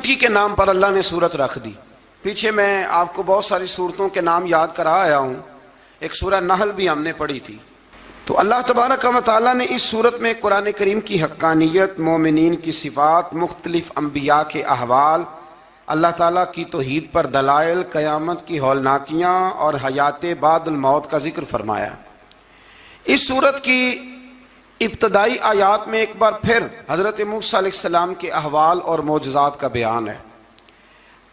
چونٹی کے نام پر اللہ نے سورت رکھ دی. پیچھے میں آپ کو بہت ساری سورتوں کے نام یاد کرا آیا ہوں. ایک سورہ نحل بھی ہم نے پڑھی تھی. تو اللہ تبارک و تعالیٰ نے اس سورت میں قرآن کریم کی حقانیت، مومنین کی صفات، مختلف انبیاء کے احوال، اللہ تعالیٰ کی توحید پر دلائل، قیامت کی ہولناکیاں اور حیات بعد الموت کا ذکر فرمایا. اس سورت کی ابتدائی آیات میں ایک بار پھر حضرت موسیٰ علیہ السلام کے احوال اور معجزات کا بیان ہے.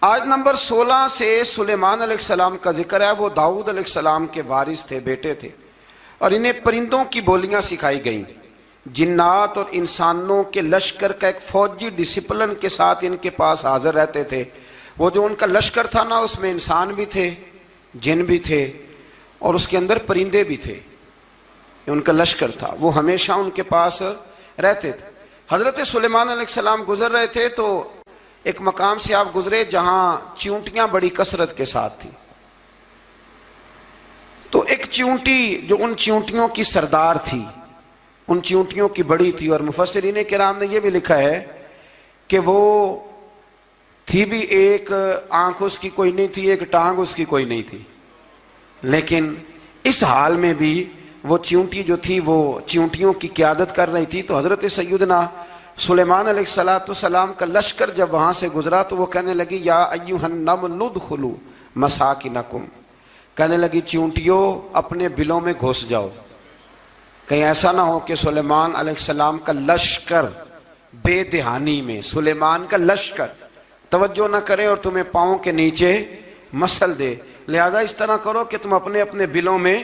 آیت نمبر 16 سے سلیمان علیہ السلام کا ذکر ہے. وہ داؤد علیہ السلام کے وارث تھے، بیٹے تھے، اور انہیں پرندوں کی بولیاں سکھائی گئیں. جنات اور انسانوں کے لشکر کا ایک فوجی ڈسپلن کے ساتھ ان کے پاس حاضر رہتے تھے. وہ جو ان کا لشکر تھا نا، اس میں انسان بھی تھے، جن بھی تھے، اور اس کے اندر پرندے بھی تھے. ان کا لشکر تھا، وہ ہمیشہ ان کے پاس رہتے تھے. حضرت سلیمان علیہ السلام گزر رہے تھے تو ایک مقام سے آپ گزرے جہاں چیونٹیاں بڑی کثرت کے ساتھ تھیں. تو ایک چیونٹی جو ان چیونٹیوں کی سردار تھی، ان چیونٹیوں کی بڑی تھی، اور مفسرین کرام نے یہ بھی لکھا ہے کہ وہ تھی بھی، ایک آنکھ اس کی کوئی نہیں تھی، ایک ٹانگ اس کی کوئی نہیں تھی، لیکن اس حال میں بھی وہ چیونٹی جو تھی وہ چیونٹیوں کی قیادت کر رہی تھی. تو حضرت سیدنا سلیمان علیہ السلام کا لشکر جب وہاں سے گزرا تو وہ کہنے لگی یا ایھا النمل ادخلوا مساکنکم، کہنے لگی چیونٹیوں اپنے بلوں میں گھس جاؤ. کہیں ایسا نہ ہو کہ سلیمان علیہ السلام کا لشکر بے دہانی میں، سلیمان کا لشکر توجہ نہ کرے اور تمہیں پاؤں کے نیچے مسل دے. لہذا اس طرح کرو کہ تم اپنے اپنے بلوں میں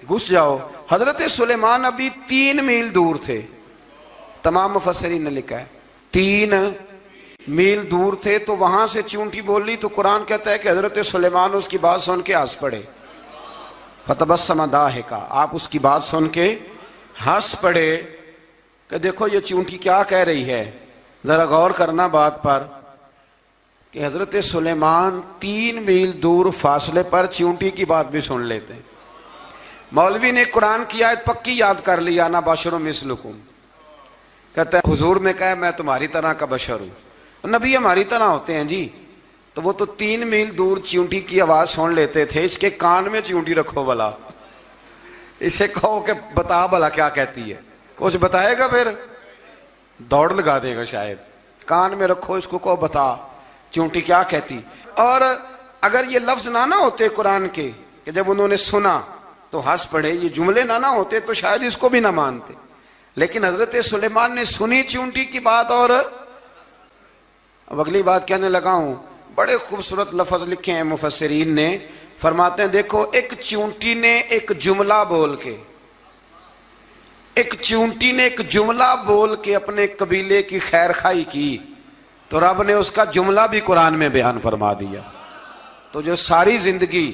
گھس جاؤ. حضرت سلیمان ابھی 3 میل دور تھے. تمام مفسرین نے لکھا ہے 3 میل دور تھے. تو وہاں سے چیونٹی بول لی تو قرآن کہتا ہے کہ حضرت سلیمان اس کی بات سن کے ہنس پڑے. فتبسم ضاحکا، آپ اس کی بات سن کے ہنس پڑے کہ دیکھو یہ چیونٹی کیا کہہ رہی ہے. ذرا غور کرنا بات پر کہ حضرت سلیمان 3 میل دور فاصلے پر چیونٹی کی بات بھی سن لیتے. مولوی نے قرآن کی آیت پکی یاد کر لی، انا بشر مثلکم. کہتا ہے حضور نے کہا میں تمہاری طرح کا بشر ہوں. نبی ہماری طرح ہوتے ہیں جی. تو وہ تو 3 میل دور چیونٹی کی آواز سن لیتے تھے. اس کے کان میں چیونٹی رکھو بلا، اسے کہو کہ بتا بلا کیا کہتی ہے. کچھ بتائے گا پھر دوڑ لگا دے گا شاید. کان میں رکھو، اس کو کہو بتا چیونٹی کیا کہتی. اور اگر یہ لفظ نہ ہوتے قرآن کے کہ جب انہوں نے سنا تو ہنس پڑے، یہ جملے نہ ہوتے تو شاید اس کو بھی نہ مانتے. لیکن حضرت سلیمان نے سنی چیونٹی کی بات. اور اب اگلی بات کہنے لگا ہوں. بڑے خوبصورت لفظ لکھے ہیں مفسرین نے. فرماتے ہیں دیکھو، ایک چیونٹی نے ایک جملہ بول کے اپنے قبیلے کی خیر خواہی کی تو رب نے اس کا جملہ بھی قرآن میں بیان فرما دیا. تو جو ساری زندگی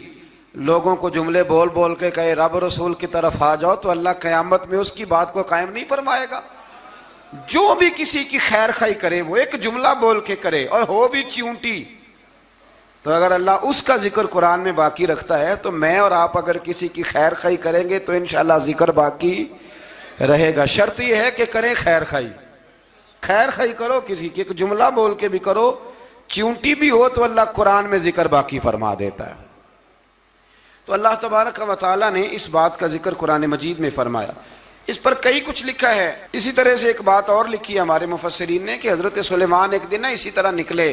لوگوں کو جملے بول بول کے کہے رب رسول کی طرف آ جاؤ، تو اللہ قیامت میں اس کی بات کو قائم نہیں فرمائے گا. جو بھی کسی کی خیر خواہی کرے وہ ایک جملہ بول کے کرے، اور ہو بھی چیونٹی. تو اگر اللہ اس کا ذکر قرآن میں باقی رکھتا ہے تو میں اور آپ اگر کسی کی خیر خواہی کریں گے تو انشاءاللہ ذکر باقی رہے گا. شرط یہ ہے کہ کریں خیر خواہی کرو کسی کی، ایک جملہ بول کے بھی کرو. چیونٹی بھی ہو تو اللہ قرآن میں ذکر باقی فرما دیتا ہے. تو اللہ تبارک و تعالیٰ نے اس بات کا ذکر قرآن مجید میں فرمایا. اس پر کئی کچھ لکھا ہے. اسی طرح سے ایک بات اور لکھی ہے ہمارے مفسرین نے کہ حضرت سلیمان ایک دن اسی طرح نکلے.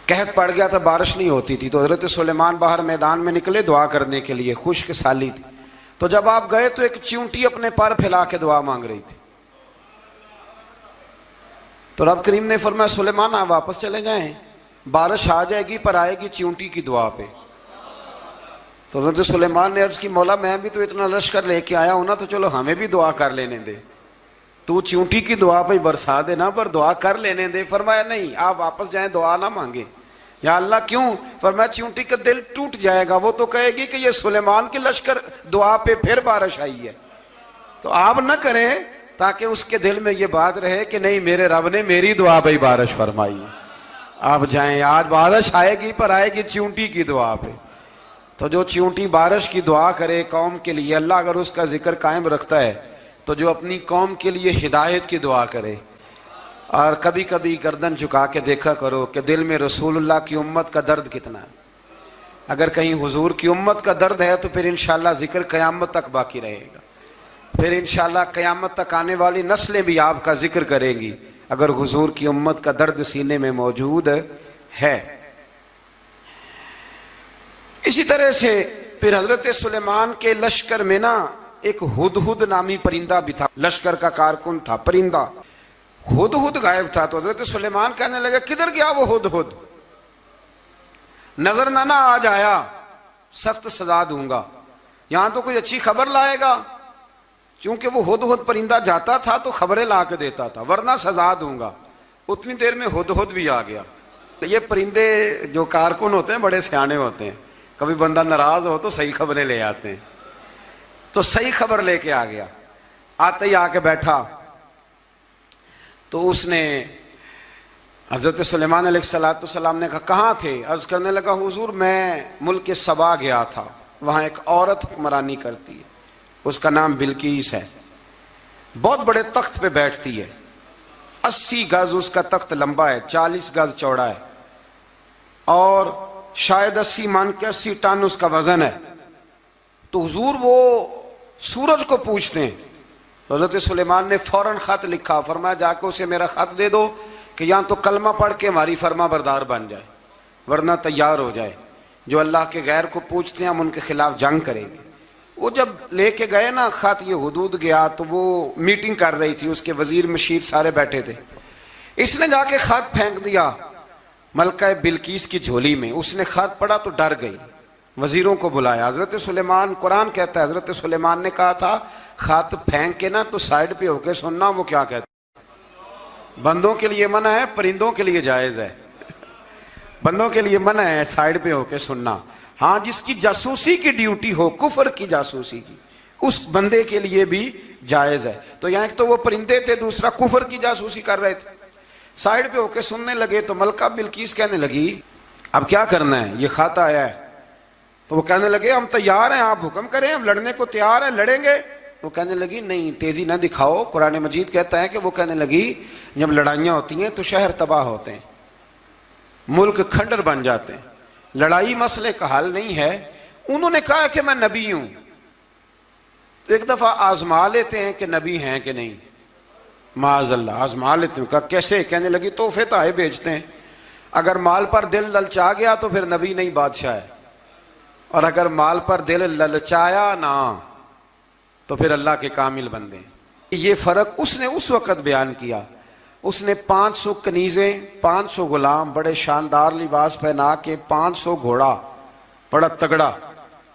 قحط پڑ گیا تھا، بارش نہیں ہوتی تھی. تو حضرت سلیمان باہر میدان میں نکلے دعا کرنے کے لیے، خشک سالی تھی. تو جب آپ گئے تو ایک چیونٹی اپنے پر پھیلا کے دعا مانگ رہی تھی. تو رب کریم نے فرمایا سلیمان آپ واپس چلے جائیں، بارش آ جائے گی پر آئے گی چیونٹی کی دعا پہ. تو حضرت سلیمان نے عرض کی مولا میں بھی تو اتنا لشکر لے کے آیا ہوں نا، تو چلو ہمیں بھی دعا کر لینے دے. تو چیونٹی کی دعا پہ برسا دینا پر دعا کر لینے دے. فرمایا نہیں، آپ واپس جائیں، دعا نہ مانگے. یا اللہ کیوں؟ فرمایا چیونٹی کا دل ٹوٹ جائے گا، وہ تو کہے گی کہ یہ سلیمان کی لشکر دعا پہ پھر بارش آئی ہے. تو آپ نہ کریں تاکہ اس کے دل میں یہ بات رہے کہ نہیں میرے رب نے میری دعا پہ بارش فرمائی ہے. آپ جائیں، آج بارش آئے گی پر آئے گی چیونٹی کی دعا پہ. تو جو چیونٹی بارش کی دعا کرے قوم کے لیے، اللہ اگر اس کا ذکر قائم رکھتا ہے تو جو اپنی قوم کے لیے ہدایت کی دعا کرے، اور کبھی کبھی گردن جھکا کے دیکھا کرو کہ دل میں رسول اللہ کی امت کا درد کتنا ہے. اگر کہیں حضور کی امت کا درد ہے تو پھر انشاءاللہ ذکر قیامت تک باقی رہے گا. پھر انشاءاللہ قیامت تک آنے والی نسلیں بھی آپ کا ذکر کریں گی اگر حضور کی امت کا درد سینے میں موجود ہے. اسی طرح سے پھر حضرت سلیمان کے لشکر میں نا ایک ہدہد نامی پرندہ بھی تھا. لشکر کا کارکن تھا پرندہ. ہدہد غائب تھا تو حضرت سلیمان کہنے لگا کدھر گیا وہ ہدہد؟ نظر نہ آج آیا سخت سزا دوں گا. یہاں تو کوئی اچھی خبر لائے گا. چونکہ وہ ہدہد پرندہ جاتا تھا تو خبریں لا کے دیتا تھا ورنہ سزا دوں گا. اتنی دیر میں ہدہد بھی آ گیا. یہ پرندے جو کارکن ہوتے ہیں بڑے سیانے ہوتے ہیں. کبھی بندہ ناراض ہو تو صحیح خبریں لے آتے ہیں. تو صحیح خبر لے کے آ گیا. آتے ہی آ کے بیٹھا تو اس نے حضرت سلیمان علیہ السلام نے کہا کہاں تھے؟ عرض کرنے لگا حضور میں ملک سبا گیا تھا. وہاں ایک عورت حکمرانی کرتی ہے, اس کا نام بلقیس ہے. بہت بڑے تخت پہ بیٹھتی ہے. 80 گز اس کا تخت لمبا ہے, 40 گز چوڑا ہے, اور شاید 80 من کے 80 ٹن اس کا وزن ہے. تو حضور وہ سورج کو پوچھتے ہیں. حضرت سلیمان نے فوراً خط لکھا, فرمایا جا کے اسے میرا خط دے دو کہ یہاں تو کلمہ پڑھ کے ہماری فرما بردار بن جائے ورنہ تیار ہو جائے. جو اللہ کے غیر کو پوچھتے ہیں ہم ان کے خلاف جنگ کریں گے. وہ جب لے کے گئے نا خط, یہ حدود گیا تو وہ میٹنگ کر رہی تھی, اس کے وزیر مشیر سارے بیٹھے تھے. اس نے جا کے خط پھینک دیا ملکہ بلقیس کی جھولی میں. اس نے خط پڑھا تو ڈر گئی. وزیروں کو بلایا. حضرت سلیمان, قرآن کہتا ہے حضرت سلیمان نے کہا تھا خط پھینک کے نا تو سائڈ پہ ہو کے سننا وہ کیا کہتا ہے. بندوں کے لیے منع ہے, پرندوں کے لیے جائز ہے. بندوں کے لیے منع ہے سائڈ پہ ہو کے سننا. ہاں جس کی جاسوسی کی ڈیوٹی ہو, کفر کی جاسوسی کی, اس بندے کے لیے بھی جائز ہے. تو یہاں ایک تو وہ پرندے تھے, دوسرا کفر کی جاسوسی کر رہے تھے. سائڈ پہ ہو کے سننے لگے تو ملکہ بلقیس کہنے لگی اب کیا کرنا ہے, یہ خط آیا ہے. تو وہ کہنے لگے ہم تیار ہیں, آپ حکم کریں, ہم لڑنے کو تیار ہیں, لڑیں گے. وہ کہنے لگی نہیں تیزی نہ دکھاؤ. قرآن مجید کہتا ہے کہ وہ کہنے لگی جب لڑائیاں ہوتی ہیں تو شہر تباہ ہوتے ہیں, ملک کھنڈر بن جاتے ہیں. لڑائی مسئلے کا حل نہیں ہے. انہوں نے کہا کہ میں نبی ہوں. ایک دفعہ آزما لیتے ہیں کہ نبی ہیں کہ نہیں, معاذ اللہ آزما لیتے ہیں. کہا کیسے؟ کہنے لگی تحفے تحائف بھیجتے ہیں. اگر مال پر دل للچا گیا تو پھر نبی نہیں بادشاہ ہے, اور اگر مال پر دل للچایا نہ تو پھر اللہ کے کامل بندے. یہ فرق اس نے اس وقت بیان کیا. اس نے 500 کنیزیں, 500 غلام, بڑے شاندار لباس پہنا کے, 500 گھوڑا بڑا تگڑا,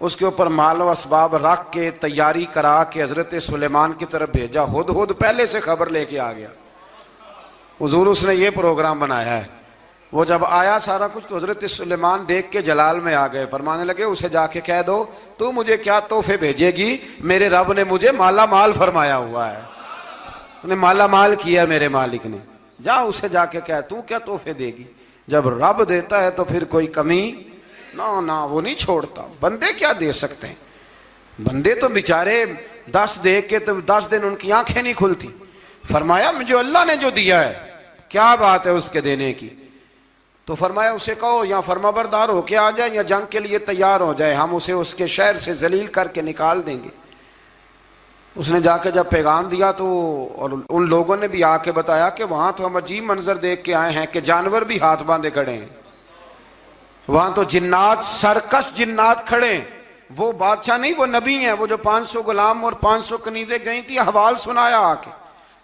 اس کے اوپر مال و اسباب رکھ کے تیاری کرا کے حضرت سلیمان کی طرف بھیجا. ہدہد پہلے سے خبر لے کے آ گیا. حضور اس نے یہ پروگرام بنایا ہے. وہ جب آیا سارا کچھ تو حضرت سلیمان دیکھ کے جلال میں آ گئے. فرمانے لگے اسے جا کے کہہ دو تو مجھے کیا تحفے بھیجے گی, میرے رب نے مجھے مالا مال فرمایا ہوا ہے, انہیں مالا مال کیا میرے مالک نے. جا اسے جا کے کہہ تو کیا تحفے دے گی. جب رب دیتا ہے تو پھر کوئی کمی نہ وہ نہیں چھوڑتا. بندے کیا دے سکتے ہیں, بندے تو بیچارے 10 دے کے تو 10 دن ان کی آنکھیں نہیں کھلتی. فرمایا مجھے اللہ نے جو دیا ہے کیا بات ہے اس کے دینے کی. تو فرمایا اسے کہو یا فرما بردار ہو کے آ جائے یا جنگ کے لیے تیار ہو جائے, ہم اسے اس کے شہر سے ذلیل کر کے نکال دیں گے. اس نے جا کے جب پیغام دیا تو اور ان لوگوں نے بھی آ کے بتایا کہ وہاں تو ہم عجیب منظر دیکھ کے آئے ہیں کہ جانور بھی ہاتھ باندھے کھڑے ہیں. وہاں تو جنات, سرکش جنات کھڑے ہیں. وہ بادشاہ نہیں, وہ نبی ہیں. وہ جو 500 غلام اور 500 کنیزیں گئی تھی, حوال سنایا آ کے.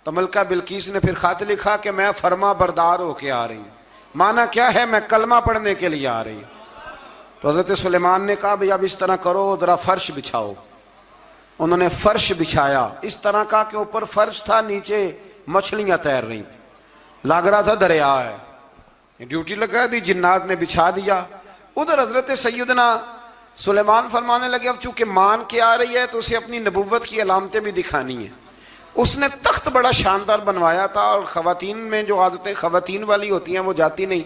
تو ملکہ بلقیس نے پھر خط لکھا کہ میں فرما بردار ہو کے آ رہی ہوں. مانا کیا ہے, میں کلمہ پڑھنے کے لیے آ رہی ہوں. تو حضرت سلیمان نے کہا بھئی اب اس طرح کرو, ذرا فرش بچھاؤ. انہوں نے فرش بچھایا اس طرح کا کہ اوپر فرش تھا, نیچے مچھلیاں تیر رہی تھیں, لگ رہا تھا دریا ہے. ڈیوٹی لگا دی, جنات نے بچھا دیا. ادھر حضرت سیدنا سلیمان فرمانے لگے اب چونکہ مان کے آ رہی ہے تو اسے اپنی نبوت کی علامتیں بھی دکھانی ہیں. اس نے تخت بڑا شاندار بنوایا تھا, اور خواتین میں جو عادتیں خواتین والی ہوتی ہیں وہ جاتی نہیں.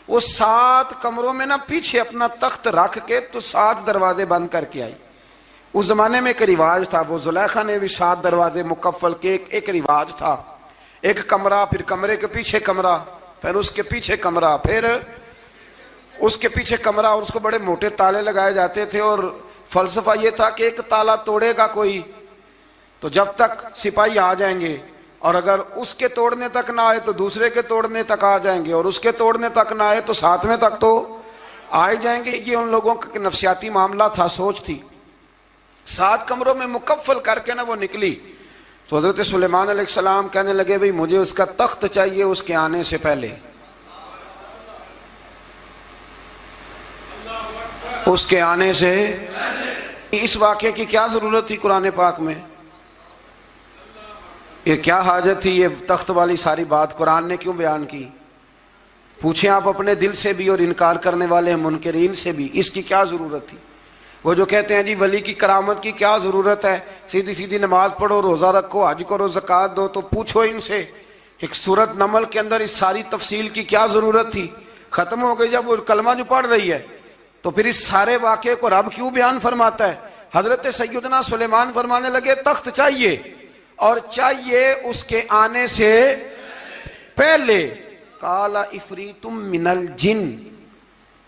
وہ 7 کمروں میں نا پیچھے اپنا تخت رکھ کے تو 7 دروازے بند کر کے آئی. اس زمانے میں ایک رواج تھا, وہ زلیخا نے بھی 7 دروازے مکفل کے ایک رواج تھا. ایک کمرہ، پھر کمرے کے پیچھے کمرہ، پھر اس کے پیچھے کمرہ، پھر اس کے پیچھے کمرہ، اور اس کو بڑے موٹے تالے لگائے جاتے تھے، اور فلسفہ یہ تھا کہ ایک تالا توڑے گا کوئی تو جب تک سپاہی آ جائیں گے، اور اگر اس کے توڑنے تک نہ آئے تو دوسرے کے توڑنے تک آ جائیں گے، اور اس کے توڑنے تک نہ آئے تو ساتویں تک تو آئے جائیں گے۔ یہ ان لوگوں کا نفسیاتی معاملہ تھا، سوچ تھی۔ 7 کمروں میں مکفل کر کے نہ وہ نکلی تو حضرت سلیمان علیہ السلام کہنے لگے بھئی مجھے اس کا تخت چاہیے اس کے آنے سے پہلے، اس کے آنے سے۔ اس واقعے کی کیا ضرورت تھی قرآن پاک میں؟ یہ کیا حاجت تھی یہ تخت والی ساری بات قرآن نے کیوں بیان کی؟ پوچھیں آپ اپنے دل سے بھی اور انکار کرنے والے منکرین سے بھی، اس کی کیا ضرورت تھی؟ وہ جو کہتے ہیں جی ولی کی کرامت کی کیا ضرورت ہے، سیدھی سیدھی نماز پڑھو، روزہ رکھو، حج کرو، زکوٰۃ دو، تو پوچھو ان سے ایک سورت نمل کے اندر اس ساری تفصیل کی کیا ضرورت تھی؟ ختم ہو گئی جب وہ کلمہ جو پڑھ رہی ہے، تو پھر اس سارے واقعے کو رب کیوں بیان فرماتا ہے؟ حضرت سیدنا سلیمان فرمانے لگے تخت چاہیے، اور چاہیے اس کے آنے سے پہلے۔ قال عفریت من الجن،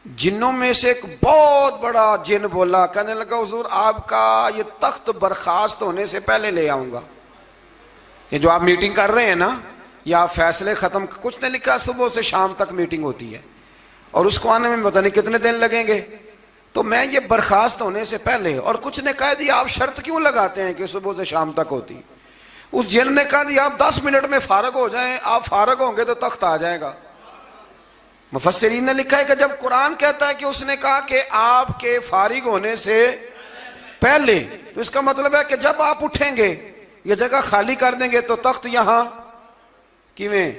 جنوں میں سے ایک بہت بڑا جن بولا، کہنے لگا حضور آپ کا یہ تخت برخاست ہونے سے پہلے لے آؤں گا۔ یہ جو آپ میٹنگ کر رہے ہیں نا، یا آپ فیصلے ختم، کچھ نے لکھا صبح سے شام تک میٹنگ ہوتی ہے اور اس کو آنے میں پتہ نہیں کتنے دن لگیں گے، تو میں یہ برخاست ہونے سے پہلے، اور کچھ نے کہا دی آپ شرط کیوں لگاتے ہیں کہ صبح سے شام تک ہوتی؟ اس جن نے کہا دی آپ 10 منٹ میں فارغ ہو جائیں، آپ فارغ ہوں گے تو تخت آ جائے گا۔ مفسرین نے لکھا ہے کہ جب قرآن کہتا ہے کہ اس نے کہا کہ آپ کے فارغ ہونے سے پہلے، تو اس کا مطلب ہے کہ جب آپ اٹھیں گے، یہ جگہ خالی کر دیں گے تو تخت یہاں کیویں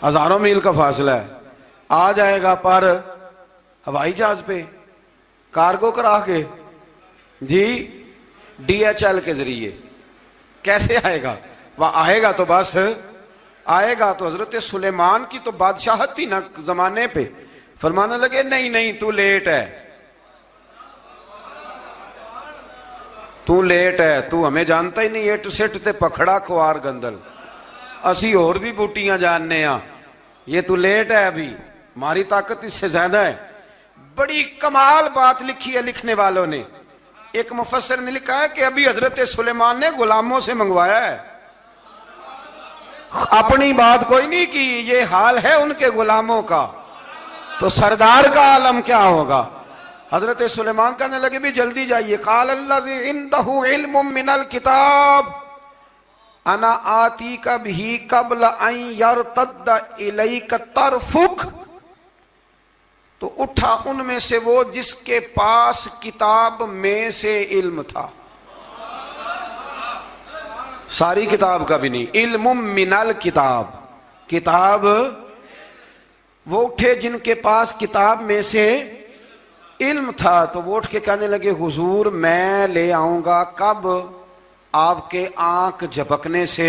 ہزاروں میل کا فاصلہ ہے آ جائے گا، پر ہوائی جہاز پہ کارگو کرا کے، جی DHL کے ذریعے کیسے آئے گا؟ وہ آئے گا تو بس آئے گا۔ تو حضرت سلیمان کی تو بادشاہت تھی نا زمانے پہ، فرمانے لگے نہیں نہیں تو لیٹ ہے، تو لیٹ ہے، تو ہمیں جانتا ہی نہیں، ایٹ سٹ تے پکھڑا کوار گندل، اسی اور بھی بوٹیاں جاننے ہاں، یہ تو لیٹ ہے، ابھی ہماری طاقت اس سے زیادہ ہے۔ بڑی کمال بات لکھی ہے لکھنے والوں نے۔ ایک مفسر نے لکھا ہے کہ ابھی حضرت سلیمان نے غلاموں سے منگوایا ہے، اپنی بات کوئی نہیں کی، یہ حال ہے ان کے غلاموں کا، تو سردار کا عالم کیا ہوگا؟ حضرت سلیمان کہنے لگے بھی جلدی جائیے۔ قال الذی عنده علم من الکتاب انا آتیک بہ قبل ان یرتد الیک طرفک، تو اٹھا ان میں سے وہ جس کے پاس کتاب میں سے علم تھا، ساری کتاب کا بھی نہیں، علم من الکتاب، کتاب، وہ اٹھے جن کے پاس کتاب میں سے علم تھا، تو وہ اٹھ کے کہنے لگے حضور میں لے آؤں گا، کب؟ آپ کے آنکھ جھپکنے سے،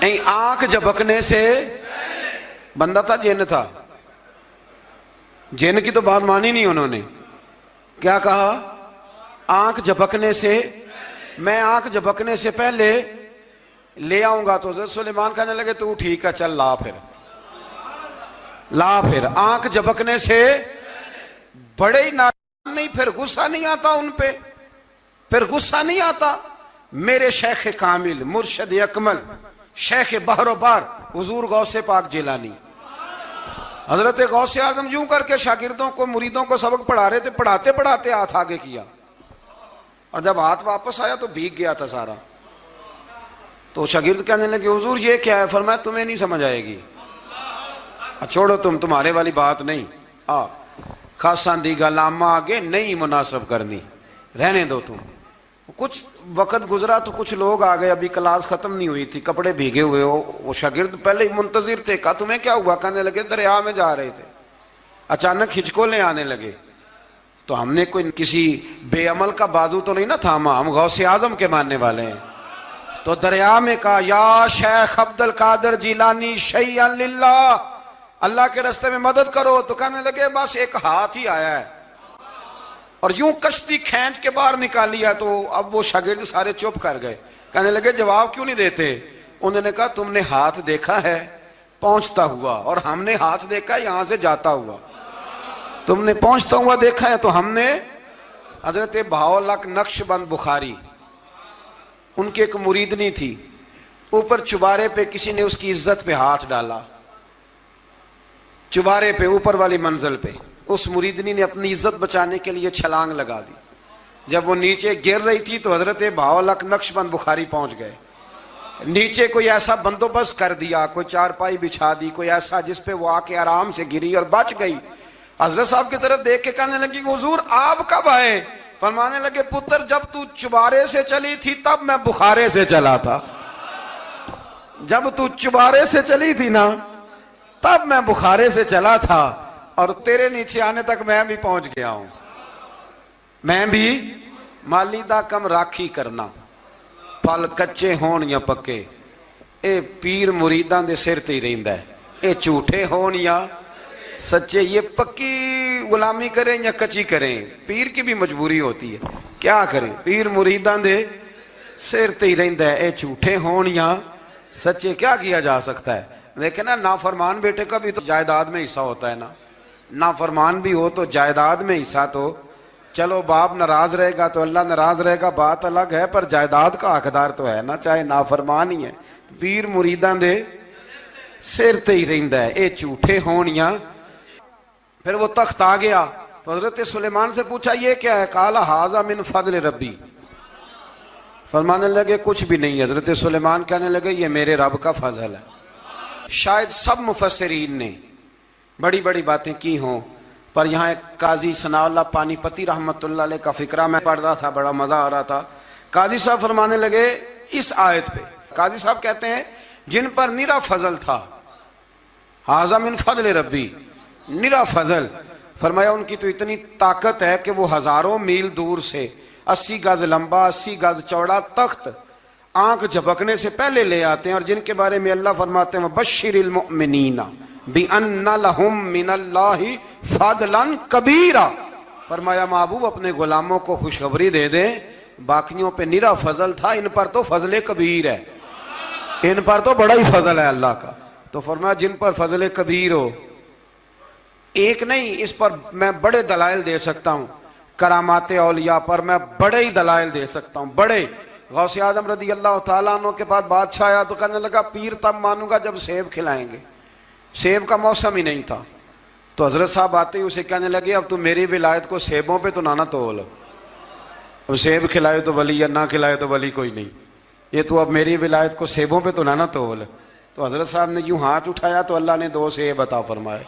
نہیں آنکھ جھپکنے سے، بندہ تھا جن تھا، جن کی تو بات مانی نہیں انہوں نے، کیا کہا؟ آنکھ جھپکنے سے، میں آنکھ جھپکنے سے پہلے لے آؤں گا۔ تو حضرت سلیمان کہنے لگے تو ٹھیک ہے چل لا پھر، لا پھر۔ آنکھ جھپکنے سے بڑے ہی نادان نہیں، پھر غصہ نہیں آتا ان پہ، پھر غصہ نہیں آتا۔ میرے شیخ کامل، مرشد اکمل، شیخ بحر و بار، حضور غوث پاک جیلانی، حضرت غوث اعظم یوں کر کے شاگردوں کو، مریدوں کو سبق پڑھا رہے تھے، پڑھاتے پڑھاتے ہاتھ آگے کیا، اور جب ہاتھ واپس آیا تو بھیگ گیا تھا سارا۔ تو شاگرد کہنے لگے حضور یہ کیا ہے؟ فرمایا تمہیں نہیں سمجھ آئے گی، چھوڑو تمہارے والی بات نہیں، خاصاں دی گل آما آگے نہیں مناسب کرنی، رہنے دو تم۔ کچھ وقت گزرا تو کچھ لوگ آ گئے، ابھی کلاس ختم نہیں ہوئی تھی، کپڑے بھیگے ہوئے ہو، وہ شاگرد پہلے ہی منتظر تھے، کہا تمہیں کیا ہوا؟ کہنے لگے دریا میں جا رہے تھے، اچانک ہچکولیں آنے لگے، تو ہم نے کوئی کسی بے عمل کا بازو تو نہیں نہ تھاما، ہم غوث اعظم کے ماننے والے ہیں، تو دریا میں کہا یا شیخ عبد القادر جیلانی شیئا للہ، اللہ کے راستے میں مدد کرو۔ تو کہنے لگے بس ایک ہاتھ ہی آیا ہے، اور یوں کشتی کھینچ کے باہر نکالیا تو اب وہ شاگرد سارے چپ کر گئے، کہنے لگے جواب کیوں نہیں دیتے؟ انہوں نے کہا تم نے ہاتھ دیکھا ہے پہنچتا ہوا، اور ہم نے ہاتھ دیکھا ہے یہاں سے جاتا ہوا۔ تم نے پہنچتا ہوا دیکھا ہے تو ہم نے۔ حضرت بہاؤالحق نقشبند بخاری، ان کی ایک مریدنی تھی، اوپر چبارے پہ کسی نے اس کی عزت پہ ہاتھ ڈالا، چبارے پہ اوپر والی منزل پہ۔ اس مریدنی نے اپنی عزت بچانے کے لیے چھلانگ لگا دی۔ جب وہ نیچے گر رہی تھی تو حضرت بہاؤالحق نقشبند بخاری پہنچ گئے، نیچے کوئی ایسا بندوبست کر دیا، کوئی چارپائی بچھا دی، کوئی ایسا جس پہ وہ آ کے آرام سے گری اور بچ گئی۔ حضرت صاحب کی طرف دیکھ کے کہنے لگی حضور آپ کب آئے؟ فرمانے لگے پتر جب تو چبارے سے چلی تھی تب میں بخارے سے چلا تھا، جب تو چبارے سے چلی تھی نا تب میں بخارے سے چلا تھا، اور تیرے نیچے آنے تک میں بھی پہنچ گیا ہوں۔ میں بھی مالی دا کم راکھی کرنا، پھل کچے ہون یا پکے، اے پیر مریداں دے سر تے ہی رہندا ہے، اے جھوٹے ہون یا سچے، یہ پکی غلامی کریں یا کچی کریں، پیر کی بھی مجبوری ہوتی ہے، کیا کریں، پیر مریداں دے سر تے ہی رہندا ہے، اے جھوٹے ہون یا سچے، کیا کیا جا سکتا ہے۔ لیکن نا نافرمان بیٹے کا بھی تو جائیداد میں حصہ ہوتا ہے نا، نافرمان بھی ہو تو جائیداد میں حصہ تو، چلو باپ ناراض رہے گا تو اللہ ناراض رہے گا بات الگ ہے، پر جائیداد کا حقدار تو ہے نا، چاہے نافرمان ہی ہے۔ پیر مریداں دے سر تے ہی رہندا ہے، اے جھوٹے ہون یا۔ پھر وہ تخت آ گیا تو حضرت سلیمان سے پوچھا یہ کیا ہے؟ قال ھذا من فضل ربی، فرمانے لگے کچھ بھی نہیں۔ حضرت سلیمان کہنے لگے یہ میرے رب کا فضل ہے۔ شاید سب مفسرین نے بڑی بڑی باتیں کی ہوں، پر یہاں ایک قاضی ثناء اللہ پانی پتی رحمت اللہ علیہ کا فقرہ میں پڑھ رہا تھا، بڑا مزہ آ رہا تھا۔ قاضی صاحب فرمانے لگے اس آیت پہ، قاضی صاحب کہتے ہیں جن پر نرا فضل تھا، ھذا من فضل ربی، نرا فضل، فرمایا ان کی تو اتنی طاقت ہے کہ وہ ہزاروں میل دور سے 80 گز لمبا 80 گز چوڑا تخت آنکھ جھپکنے سے پہلے لے آتے ہیں، اور جن کے بارے میں اللہ فرماتے ہیں بشر المؤمنین بِأَنَّ لَهُم مِّنَ اللَّهِ فَضْلًا كَبِيرًا، فرمایا محبوب اپنے غلاموں کو خوشخبری دے دیں، باقیوں پہ نرا فضل تھا، ان پر تو فضل کبیر ہے، ان پر تو بڑا ہی فضل ہے اللہ کا۔ تو فرمایا جن پر فضل کبیر ہو، ایک نہیں، اس پر میں بڑے دلائل دے سکتا ہوں، کرامات اولیاء پر میں بڑے ہی دلائل دے سکتا ہوں، بڑے۔ غوث اعظم رضی اللہ تعالیٰ عنہ کے پاس بادشاہ آیا تو کہنے لگا پیر تب مانوں گا جب سیب کھلائیں گے، سیب کا موسم ہی نہیں تھا۔ تو حضرت صاحب آتے ہی اسے کہنے لگے اب تو میری ولایت کو سیبوں پہ تو نہ تول، اب سیب کھلائے تو ولی یا نہ کھلائے تو ولی کوئی نہیں، یہ تو اب میری ولایت کو سیبوں پہ تو نہ تول۔ تو حضرت صاحب نے یوں ہاتھ اٹھایا تو اللہ نے 2 سیب عطا فرمائے۔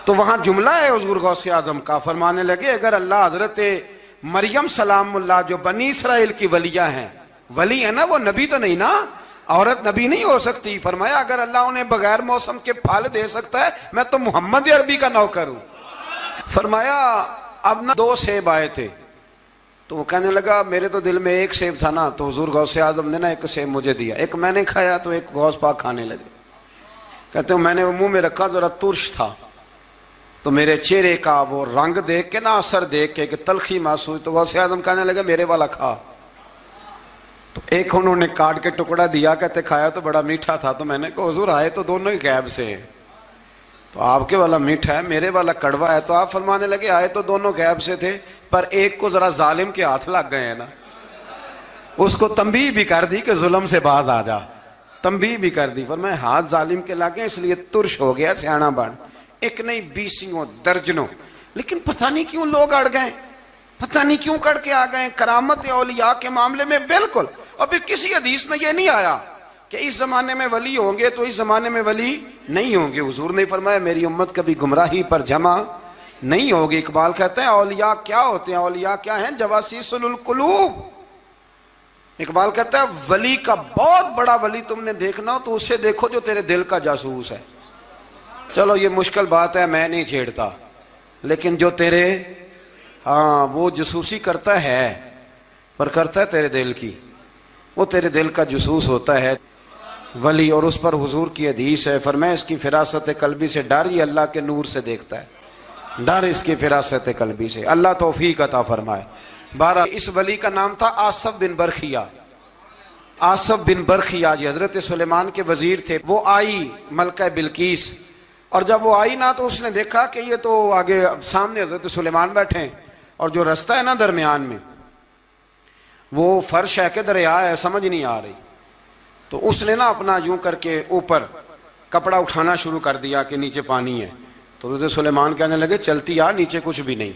تو وہاں جملہ ہے حضور غوث اعظم کا، فرمانے لگے اگر اللہ حضرت مریم سلام اللہ جو بنی اسرائیل کی ولیہ ہیں، ولی ہے نا، وہ نبی تو نہیں نا، عورت نبی نہیں ہو سکتی، فرمایا اگر اللہ انہیں بغیر موسم کے پھل دے سکتا ہے میں تو محمد عربی کا نوکر ہوں۔ فرمایا اب نہ 2 سیب آئے تھے، تو وہ کہنے لگا میرے تو دل میں 1 سیب تھا نا، تو حضور غوث اعظم نے نا 1 سیب مجھے دیا، 1 میں نے کھایا تو 1 غوث پاک کھانے لگے۔ کہتے ہیں میں نے وہ منہ میں رکھا ذرا ترش تھا، تو میرے چہرے کا وہ رنگ دیکھ کے نا، اثر دیکھ کے کہ تلخی محسوس، تو غوث اعظم کہنے لگے میرے والا کھا۔ تو 1 انہوں نے کاٹ کے ٹکڑا دیا، کہتے کھایا تو بڑا میٹھا تھا، تو میں نے کہا حضور آئے تو دونوں ہی غیب سے ہیں، تو آپ کے والا میٹھا ہے میرے والا کڑوا ہے، تو آپ فرمانے لگے آئے تو دونوں غیب سے تھے، پر ایک کو ذرا ظالم کے ہاتھ لگ گئے ہیں نا، اس کو تنبیہ بھی کر دی کہ ظلم سے باز آ جا، تنبیہ بھی کر دی، فرمایا ہاتھ ظالم کے لگے اس لیے ترش ہو گیا سیانا بن، 1 نہیں 20 درجنوں۔ لیکن پتہ نہیں کیوں لوگ اڑ گئے، پتہ نہیں کیوں کڑ کے آ گئے کرامت اولیاء کے معاملے میں بالکل۔ اور پھر کسی حدیث میں یہ نہیں آیا کہ اس زمانے میں ولی ہوں گے تو اس زمانے میں ولی نہیں ہوں گے، حضور نے فرمایا میری امت کبھی گمراہی پر جمع نہیں ہوگی۔ اقبال کہتا ہے اولیاء کیا ہوتے ہیں؟ اولیاء کیا ہیں؟ جواسیس القلوب۔ اقبال کہتا ہے ولی کا بہت بڑا ولی تم نے دیکھنا ہو تو اسے دیکھو جو تیرے دل کا جاسوس ہے۔ چلو یہ مشکل بات ہے، میں نہیں چھیڑتا، لیکن جو تیرے وہ جاسوسی کرتا ہے، پر کرتا ہے تیرے دل کی، وہ تیرے دل کا جاسوس ہوتا ہے ولی۔ اور اس پر حضور کی حدیث ہے، فرمایا اس کی فراست قلبی سے ڈر، یہ اللہ کے نور سے دیکھتا ہے۔ ڈر اس کی فراست قلبی سے، اللہ توفیق عطا فرمائے۔ بارہ اس ولی کا نام تھا آصف بن برخیہ۔ آصف بن برخیہ جی حضرت سلیمان کے وزیر تھے۔ وہ آئی ملکہ بلقیس، اور جب وہ آئی نا تو اس نے دیکھا کہ یہ تو آگے سامنے حضرت سلیمان بیٹھے ہیں، اور جو رستہ ہے نا درمیان میں وہ فرش ہے کہ دریا ہے سمجھ نہیں آ رہی، تو اس نے نا اپنا یوں کر کے اوپر کپڑا اٹھانا شروع کر دیا کہ نیچے پانی ہے، تو حضرت سلیمان کہنے لگے چلتی آ، نیچے کچھ بھی نہیں۔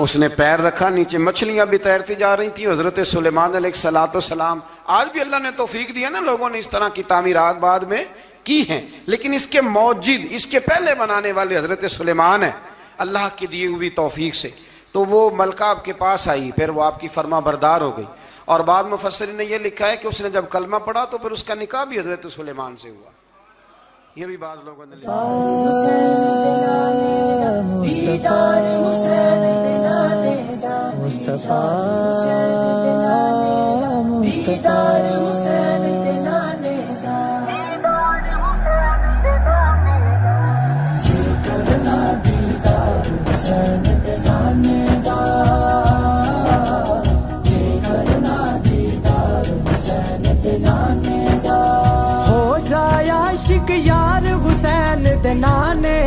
اس نے پیر رکھا، نیچے مچھلیاں بھی تیرتی جا رہی تھیں۔ حضرت سلیمان علیہ الصلوۃ والسلام، آج بھی اللہ نے توفیق دیا نا، لوگوں نے اس طرح کی تعمیرات بعد میں کی ہیں، لیکن اس کے موجد، اس کے پہلے بنانے والے حضرت سلیمان ہیں اللہ کی دی ہوئی توفیق سے۔ تو وہ ملکہ آپ کے پاس آئی، پھر وہ آپ کی فرما بردار ہو گئی، اور بعد مفسرین نے یہ لکھا ہے کہ اس نے جب کلمہ پڑھا تو پھر اس کا نکاح بھی حضرت سلیمان سے ہوا۔ یہ بھی بعض لوگوں نے لکھا ہو جائے عاشق یار حسین دے نانے